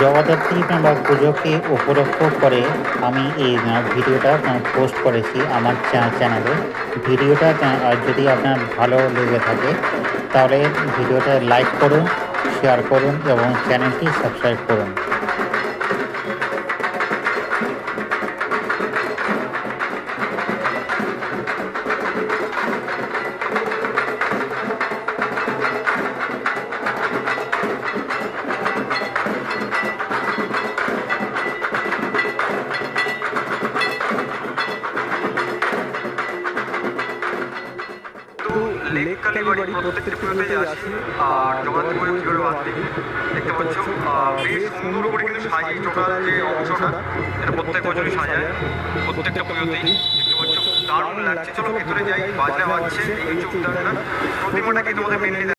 জগদ্ধাত্রী বা পুজোকে উপলক্ষ করে আমি এই ভিডিওটা পোস্ট করেছি আমার চ্যানেলে। ভিডিওটা যদি আপনার ভালো লেগে থাকে তাহলে ভিডিওটা লাইক করুন, শেয়ার করুন এবং চ্যানেলটি সাবস্ক্রাইব করুন। লেক কালীবাড়ি প্রত্যেকটা পুজোতেই আসি আর জগন্নাথ পুজোর বাদে দেখতে পাচ্ছ বেশ সুন্দর করে কিন্তু সাজিয়ে টোটাল যে অংশটা এটা প্রত্যেক বছরই সাজায় প্রত্যেকটা পুজোতেই দেখতে পাচ্ছ দারুণ লাগছে। চলো ভেতরে যাই, বাজনা বাজছে এই যে উদ্যানটা প্রতিমাটাকে তোমাদের মেনে